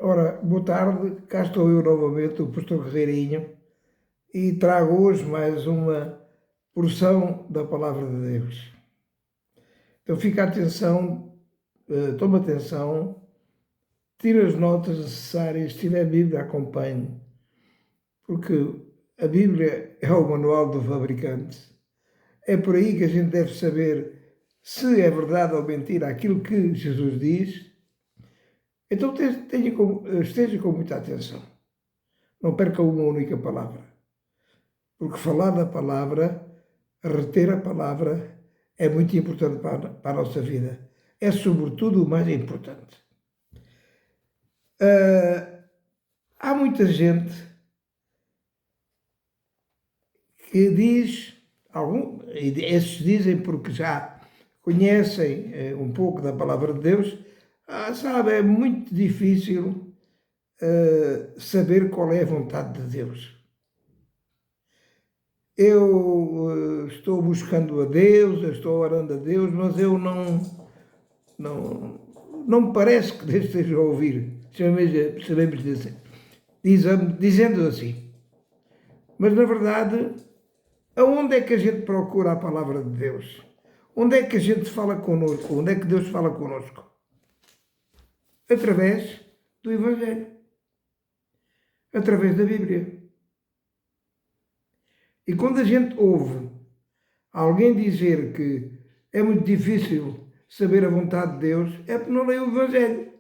Ora, boa tarde, cá estou eu novamente, o pastor Guerreirinho, e trago hoje mais uma porção da Palavra de Deus. Então fica atenção, toma atenção, tira as notas necessárias, se tiver Bíblia, acompanhe, porque a Bíblia é o manual do fabricante. É por aí que a gente deve saber se é verdade ou mentira aquilo que Jesus diz. Então esteja com muita atenção. Não perca uma única palavra. Porque falar da palavra, reter a palavra, é muito importante para a nossa vida. É, sobretudo, o mais importante. Há muita gente que diz, esses dizem porque já conhecem um pouco da palavra de Deus, sabe, é muito difícil saber qual é a vontade de Deus. Eu estou buscando a Deus, eu estou orando a Deus, mas eu não me parece que Deus esteja a ouvir, sabemos dizer, dizendo assim. Mas, na verdade, aonde é que a gente procura a palavra de Deus? Onde é que a gente fala connosco? Onde é que Deus fala connosco? Através do Evangelho. Através da Bíblia. E quando a gente ouve alguém dizer que é muito difícil saber a vontade de Deus, é porque não lê o Evangelho.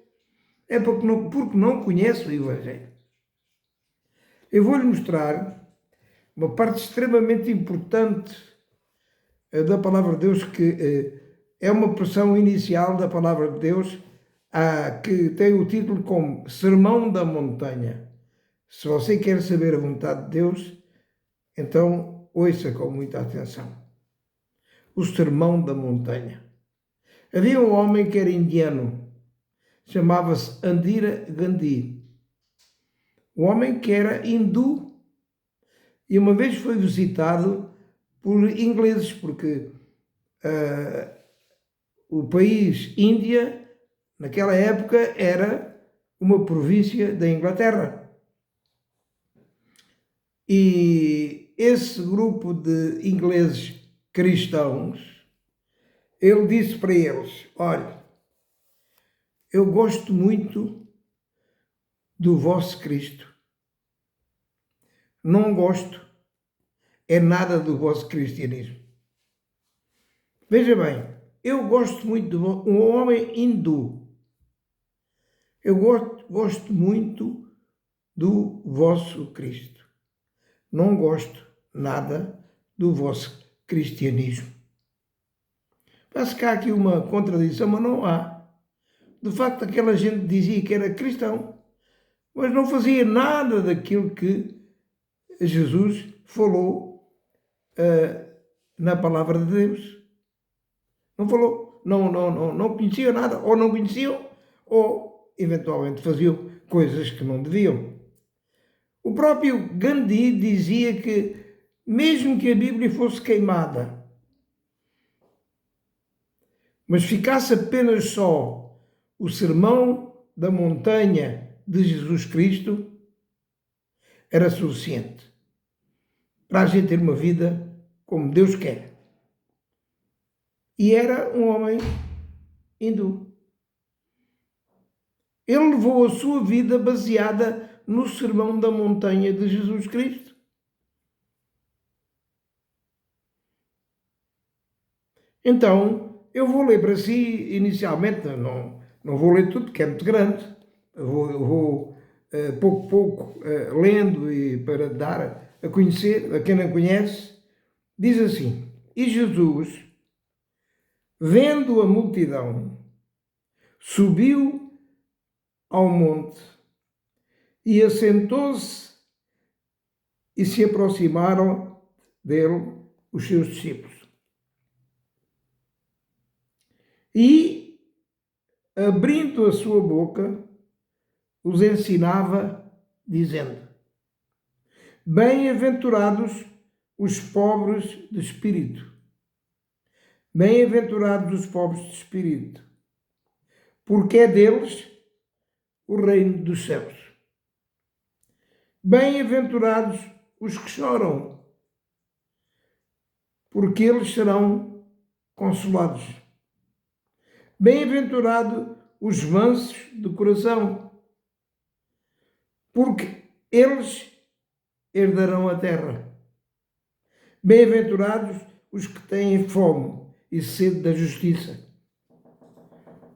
É porque não conhece o Evangelho. Eu vou-lhe mostrar uma parte extremamente importante da palavra de Deus, que é uma porção inicial da palavra de Deus, que tem o título como Sermão da Montanha. Se você quer saber a vontade de Deus, então ouça com muita atenção. O Sermão da Montanha. Havia um homem que era indiano, chamava-se Indira Gandhi. Um homem que era hindu e uma vez foi visitado por ingleses, porque o país Índia, naquela época, era uma província da Inglaterra. E esse grupo de ingleses cristãos, ele disse para eles: olha, eu gosto muito do vosso Cristo. Não gosto é nada do vosso cristianismo. Veja bem, eu gosto muito de um homem hindu. Eu gosto muito do vosso Cristo. Não gosto nada do vosso cristianismo. Parece que há aqui uma contradição, mas não há. De facto, aquela gente dizia que era cristão, mas não fazia nada daquilo que Jesus falou na palavra de Deus. Não falou, não conheciam nada, ou não conheciam, ou eventualmente faziam coisas que não deviam. O próprio Gandhi dizia que, mesmo que a Bíblia fosse queimada, mas ficasse apenas só o Sermão da Montanha de Jesus Cristo, era suficiente para a gente ter uma vida como Deus quer. E era um homem hindu. Ele levou a sua vida baseada no Sermão da Montanha de Jesus Cristo. Então, eu vou ler para si, inicialmente, não vou ler tudo, porque é muito grande. Eu vou pouco a pouco, lendo e para dar a conhecer, a quem não conhece, diz assim: e Jesus, vendo a multidão, subiu ao monte e assentou-se, e se aproximaram dele os seus discípulos. E, abrindo a sua boca, os ensinava, dizendo: bem-aventurados os pobres de espírito. Bem-aventurados os pobres de espírito, porque é deles o reino dos céus. Bem-aventurados os que choram, porque eles serão consolados. Bem-aventurados os mansos de coração, porque eles herdarão a terra. Bem-aventurados os que têm fome e sede da justiça,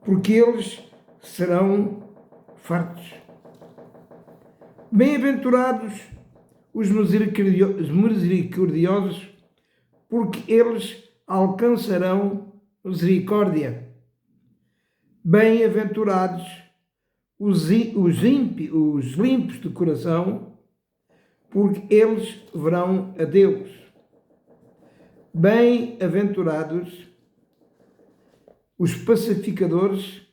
porque eles serão fartos. Bem-aventurados os misericordiosos, porque eles alcançarão misericórdia. Bem-aventurados os limpos de coração, porque eles verão a Deus. Bem-aventurados os pacificadores,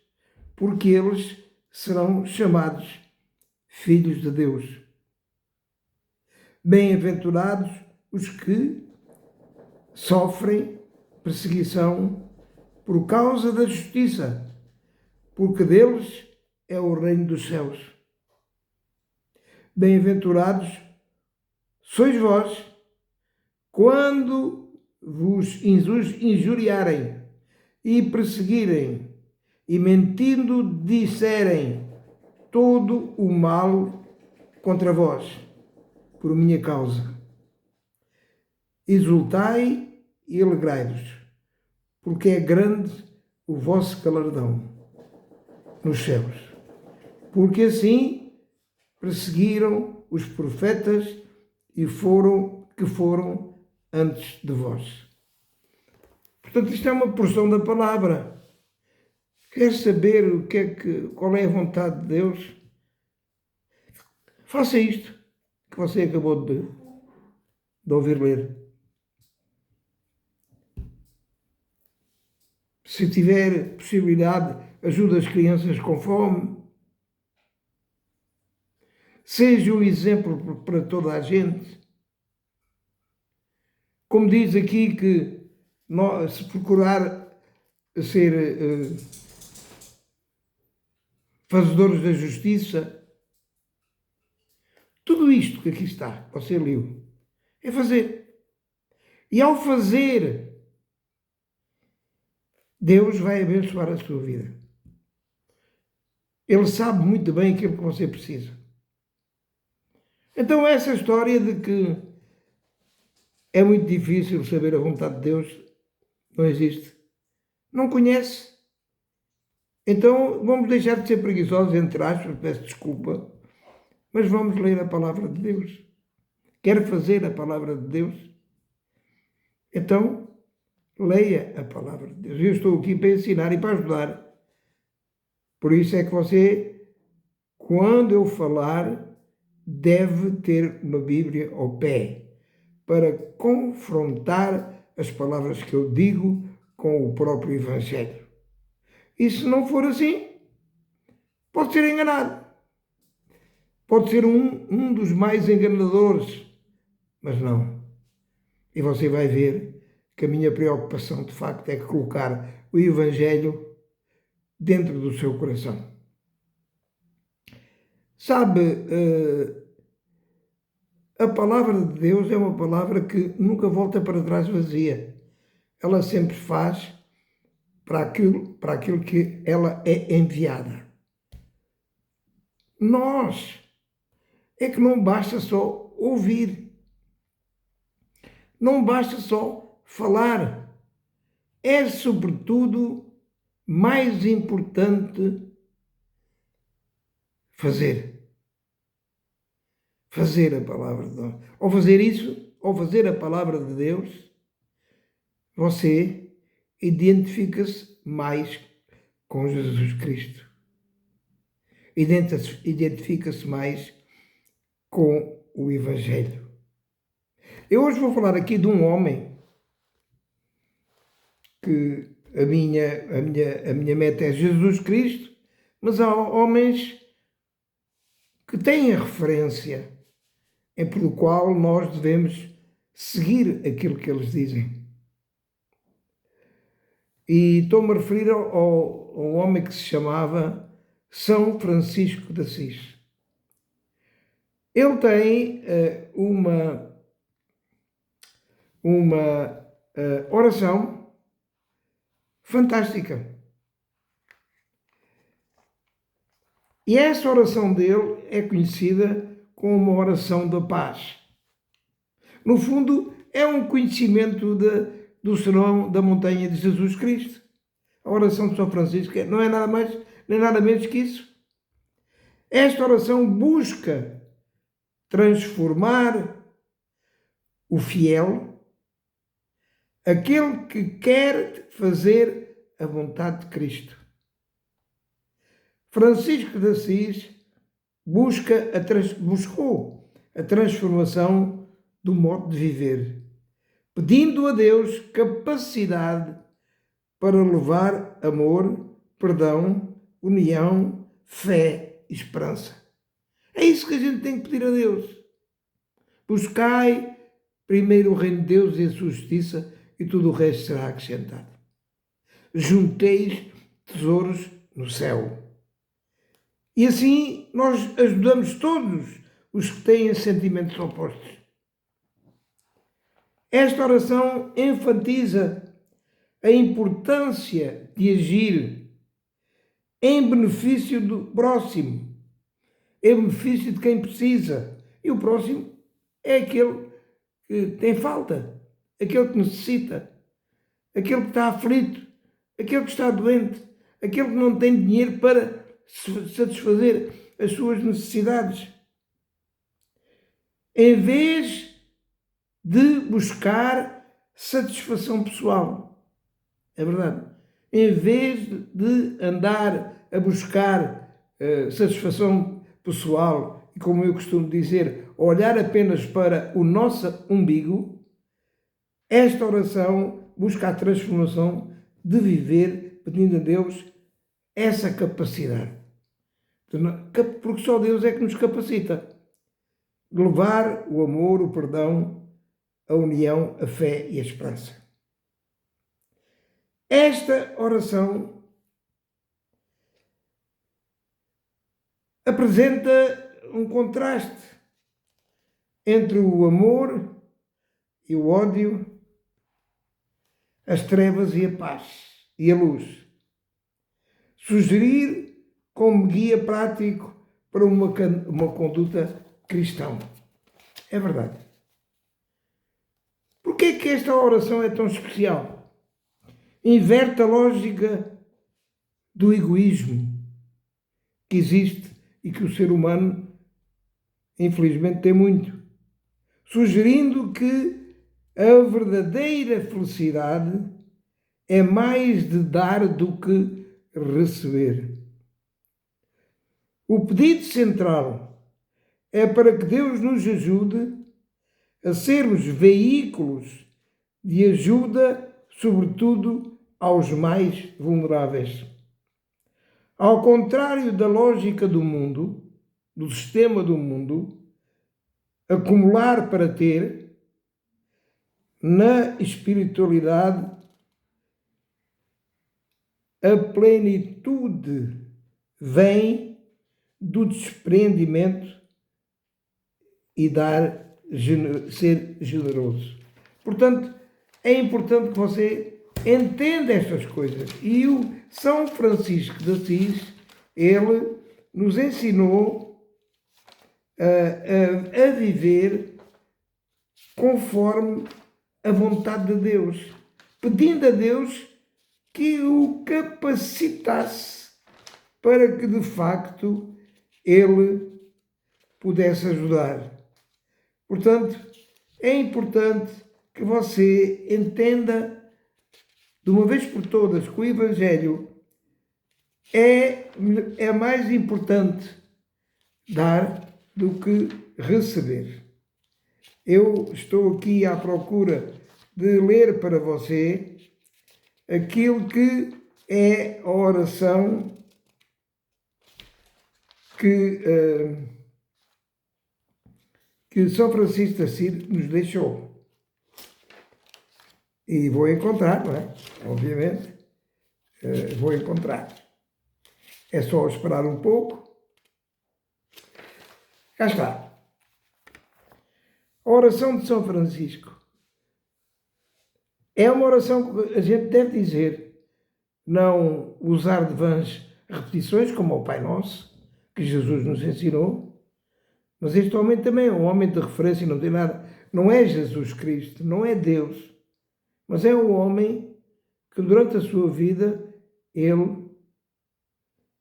porque eles serão chamados filhos de Deus. Bem-aventurados os que sofrem perseguição por causa da justiça, porque deles é o reino dos céus. Bem-aventurados sois vós, quando vos injuriarem e perseguirem, e mentindo disserem todo o mal contra vós, por minha causa. Exultai e alegrai-vos, porque é grande o vosso galardão nos céus. Porque assim perseguiram os profetas que foram antes de vós. Portanto, isto é uma porção da palavra. Quer saber qual é a vontade de Deus? Faça isto que você acabou de ouvir ler. Se tiver possibilidade, ajude as crianças com fome. Seja um exemplo para toda a gente. Como diz aqui que se procurar ser fazedores da justiça, tudo isto que aqui está, você leu, é fazer. E ao fazer, Deus vai abençoar a sua vida. Ele sabe muito bem aquilo que você precisa. Então essa história de que é muito difícil saber a vontade de Deus não existe. Não conhece. Então vamos deixar de ser preguiçosos, entre aspas, peço desculpa, mas vamos ler a palavra de Deus. Quer fazer a palavra de Deus? Então, leia a palavra de Deus. Eu estou aqui para ensinar e para ajudar. Por isso é que você, quando eu falar, deve ter uma Bíblia ao pé para confrontar as palavras que eu digo com o próprio Evangelho. E se não for assim, pode ser enganado. Pode ser um dos mais enganadores, mas não. E você vai ver que a minha preocupação, de facto, é colocar o Evangelho dentro do seu coração. Sabe, a palavra de Deus é uma palavra que nunca volta para trás vazia. Ela sempre faz para aquilo que ela é enviada. Nós é que não basta só ouvir. Não basta só falar. É, sobretudo, mais importante fazer. Fazer a palavra de Deus. Ao fazer isso, ao fazer a palavra de Deus, você identifica-se mais com Jesus Cristo. Identifica-se mais com o Evangelho. Eu hoje vou falar aqui de um homem que a minha meta é Jesus Cristo, mas há homens que têm a referência pelo qual nós devemos seguir aquilo que eles dizem. E estou-me a referir ao homem que se chamava São Francisco de Assis. Ele tem uma oração fantástica. E essa oração dele é conhecida como uma oração da paz. No fundo, é um conhecimento do Sermão da Montanha de Jesus Cristo. A oração de São Francisco não é nada mais nem nada menos que isso. Esta oração busca transformar o fiel, aquele que quer fazer a vontade de Cristo. Francisco de Assis buscou a transformação do modo de viver, pedindo a Deus capacidade para levar amor, perdão, união, fé e esperança. É isso que a gente tem que pedir a Deus. Buscai primeiro o reino de Deus e a sua justiça, e tudo o resto será acrescentado. Junteis tesouros no céu. E assim nós ajudamos todos os que têm sentimentos opostos. Esta oração enfatiza a importância de agir em benefício do próximo, em benefício de quem precisa. E o próximo é aquele que tem falta, aquele que necessita, aquele que está aflito, aquele que está doente, aquele que não tem dinheiro para satisfazer as suas necessidades. Em vez de buscar satisfação pessoal. É verdade. Em vez de andar a buscar satisfação pessoal, e como eu costumo dizer, olhar apenas para o nosso umbigo, esta oração busca a transformação de viver pedindo a Deus essa capacidade. Porque só Deus é que nos capacita de levar o amor, o perdão, a união, a fé e a esperança. Esta oração apresenta um contraste entre o amor e o ódio, as trevas e a paz e a luz. Sugerir como guia prático para uma conduta cristã. É verdade. Porquê é que esta oração é tão especial? Inverte a lógica do egoísmo que existe e que o ser humano, infelizmente, tem muito. Sugerindo que a verdadeira felicidade é mais de dar do que receber. O pedido central é para que Deus nos ajude a sermos veículos de ajuda, sobretudo aos mais vulneráveis. Ao contrário da lógica do mundo, do sistema do mundo, acumular para ter, na espiritualidade, a plenitude vem do desprendimento e ser generoso. Portanto, é importante que você entenda estas coisas. E o São Francisco de Assis, ele nos ensinou a viver conforme a vontade de Deus, pedindo a Deus que o capacitasse para que de facto ele pudesse ajudar. Portanto, é importante que você entenda de uma vez por todas que o Evangelho é mais importante dar do que receber. Eu estou aqui à procura de ler para você aquilo que é a oração que São Francisco de Assis nos deixou. E vou encontrar, não é? Obviamente, vou encontrar. É só esperar um pouco. Cá está. A oração de São Francisco é uma oração que a gente deve dizer, não usar de vãs repetições, como o Pai Nosso, que Jesus nos ensinou, mas este homem também é um homem de referência, não tem nada, não é Jesus Cristo, não é Deus, mas é um homem que durante a sua vida, ele,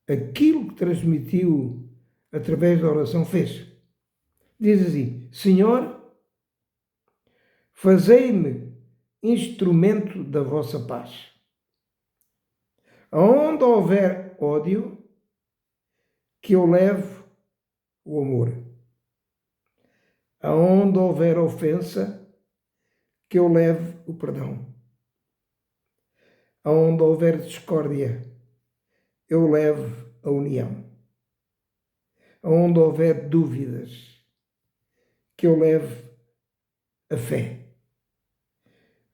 aquilo que transmitiu através da oração, fez. Diz assim: Senhor, fazei-me instrumento da vossa paz. Aonde houver ódio, que eu leve o amor. Aonde houver ofensa, que eu leve o perdão. Aonde houver discórdia, eu levo a união. Aonde houver dúvidas, que eu leve a fé.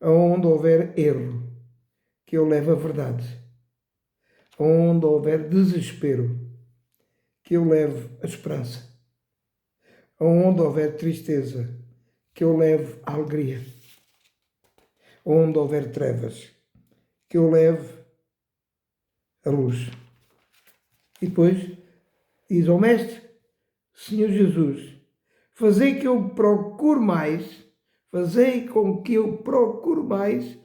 Aonde houver erro, que eu leve a verdade. Onde houver desespero, que eu leve a esperança. Onde houver tristeza, que eu leve a alegria. Onde houver trevas, que eu leve a luz. E depois diz ao Mestre: Senhor Jesus, fazei que eu procure mais, fazei com que eu procure mais,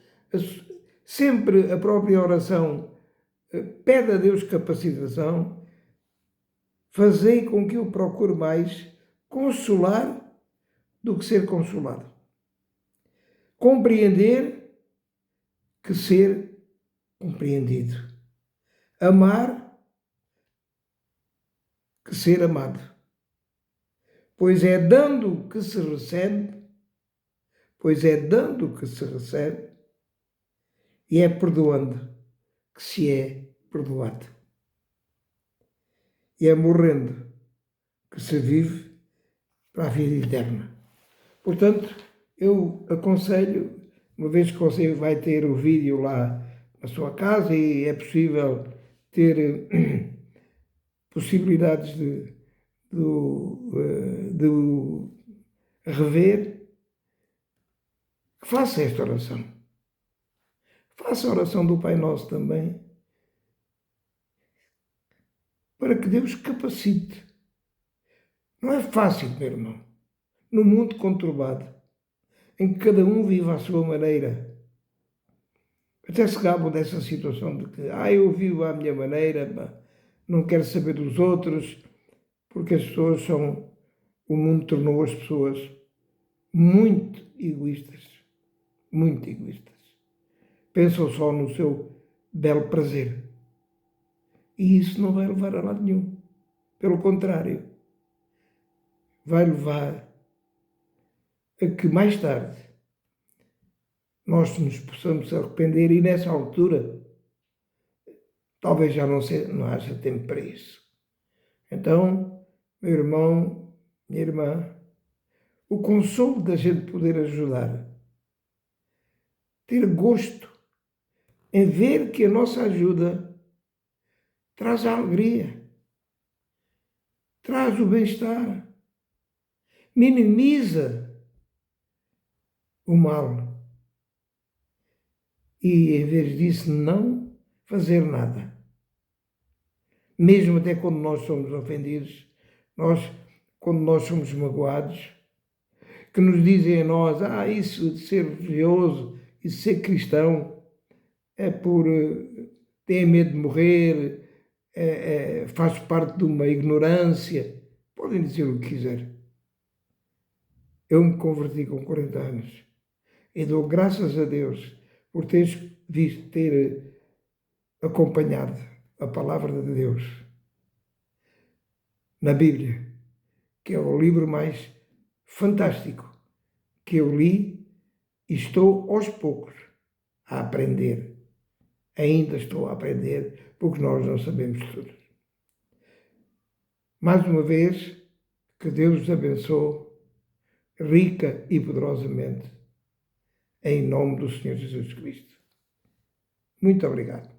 sempre a própria oração pede a Deus capacitação, fazei com que eu procure mais consolar do que ser consolado. Compreender que ser compreendido. Amar que ser amado. Pois é dando que se recebe, e é perdoando que se é perdoado. E é morrendo que se vive para a vida eterna. Portanto, eu aconselho, uma vez que você vai ter o vídeo lá na sua casa e é possível ter possibilidades de rever, faça esta oração. Faça a oração do Pai Nosso também, para que Deus capacite. Não é fácil, meu irmão, no mundo conturbado, em que cada um vive à sua maneira. Até se gabam dessa situação de que, eu vivo à minha maneira, não quero saber dos outros, porque as pessoas são, o mundo tornou as pessoas muito egoístas. Muito egoístas. Pensam só no seu belo prazer. E isso não vai levar a lado nenhum. Pelo contrário, vai levar a que mais tarde nós nos possamos arrepender e nessa altura talvez já não haja tempo para isso. Então, meu irmão, minha irmã, o consolo da gente poder ajudar, ter gosto em ver que a nossa ajuda traz a alegria, traz o bem-estar, minimiza o mal. E, em vez disso, não fazer nada. Mesmo até quando nós somos ofendidos, quando nós somos magoados, que nos dizem a nós, isso de ser religioso, isso de ser cristão, é por ter medo de morrer, faz parte de uma ignorância. Podem dizer o que quiser. Eu me converti com 40 anos e dou graças a Deus por ter acompanhado a palavra de Deus na Bíblia, que é o livro mais fantástico que eu li e estou aos poucos a aprender. Ainda estou a aprender, porque nós não sabemos tudo. Mais uma vez, que Deus os abençoe rica e poderosamente, em nome do Senhor Jesus Cristo. Muito obrigado.